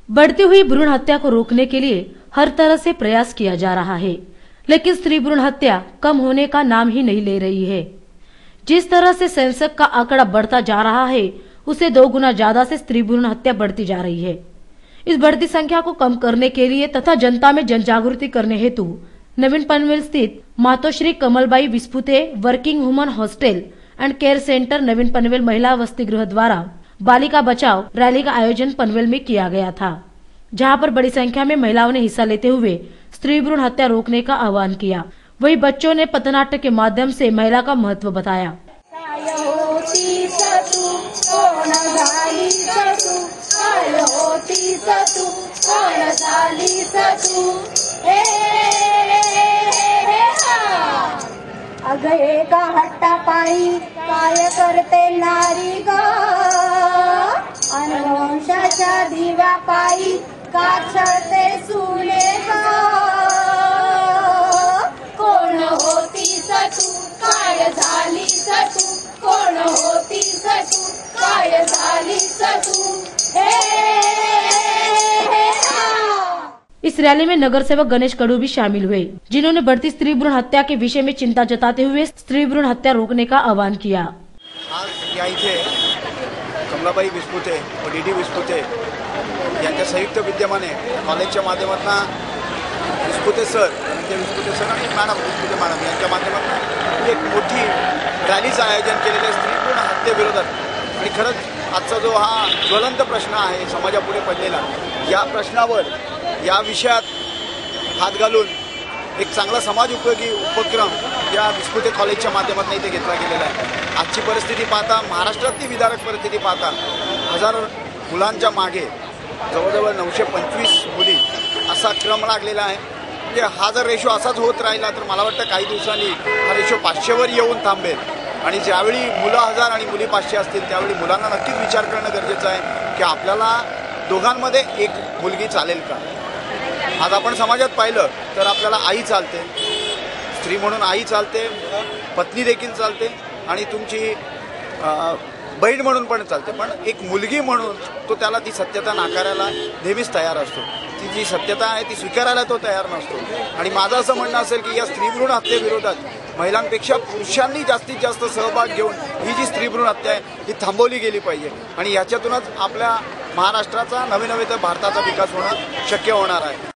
बढ़ती हुई भ्रूण हत्या को रोकने के लिए हर तरह से प्रयास किया जा रहा है, लेकिन स्त्री भ्रूण हत्या कम होने का नाम ही नहीं ले रही है। जिस तरह से सेंसस का आंकड़ा बढ़ता जा रहा है, उसे 2 गुना ज्यादा से स्त्री भ्रूण हत्या बढ़ती जा रही है। इस बढ़ती संख्या को कम करने के लिए तथा जनता में जन जागृति करने हेतु नवीन पनवेल स्थित Matoshri Kamalbai Vispute working woman hostel and care centre नवीन पनवेल महिला वसति गृह द्वारा बालिका बचाओ रैली का आयोजन पनवेल में किया गया था, जहां पर बड़ी संख्या में महिलाओं ने हिस्सा लेते हुए स्त्री भ्रूण हत्या रोकने का आह्वान किया। वहीं बच्चों ने पथनाट्य के माध्यम से महिला का महत्व बताया। अग एका हट्टा पायी काय करते नारी ग, अनुवंशाच्या दिव्या पायी का छळते सुने ग, कोण होतीस तू काय झालीस तू, कोण होतीस तू काय झालीस तू, इस रैली में नगर सेवक गणेश कडू भी शामिल हुए, जिन्होंने बढ़ती स्त्री भ्रूण हत्या के विषय में चिंता जताते हुए स्त्री भ्रूण हत्या रोकने का आह्वान किया। आज या इथे कमलाबाई विस्पुते व डीडी विस्पुते यांच्या संयुक्त विद्यमाने कॉलेजच्या माध्यमातून विस्पुते सर आणि मॅडम विस्पुते मॅडम यांच्या माध्यमातून एक मोठी रॅलीचं आयोजन केलेलं आहे स्त्री भ्रूण हत्येविरोधात। आणि खरंच आजचा जो हा ज्वलंत प्रश्न आहे समाजापुढे पडलेला, या प्रश्नावर या विषयात हात घालून एक चांगला समाज उपयोगी उपक्रम या विस्पुते कॉलेजच्या माध्यमातून इथे घेतला गेलेला आहे। आजची परिस्थिती पाहता, महाराष्ट्रातली विदारक परिस्थिती पाहता, 1000 मुलांच्या मागे जवळजवळ 925 मुली असा क्रम लागलेला आहे। म्हणजे हा जर रेशो असाच होत राहिला तर मला वाटतं काही दिवसांनी हा रेशो 500वर येऊन थांबेल। आणि ज्यावेळी मुलं 1000 आणि मुली 500 असतील त्यावेळी मुलांना नक्कीच विचार करणं गरजेचं आहे की आपल्याला दोघांमध्ये एक मुलगी चालेल का। आज आपण समाजात पाहिलं तर आपल्याला आई चालते, स्त्री म्हणून आई चालते, पत्नी देखील चालते आणि तुमची बहीण म्हणून पण चालते, पण एक मुलगी म्हणून तो त्याला ती सत्यता नाकारायला नेहमीच तयार असतो। ती जी सत्यता आहे ती स्वीकारायला तो तयार नसतो। आणि माझं असं म्हणणं असेल की या स्त्री भ्रूण हत्येविरोधात महिलांपेक्षा पुरुषांनी जास्तीत जास्त सहभाग घेऊन ही जी स्त्री भ्रूण हत्या आहे ही थांबवली गेली पाहिजे आणि याच्यातूनच आपल्या महाराष्ट्राचा नवे तर भारताचा विकास होणं शक्य होणार आहे।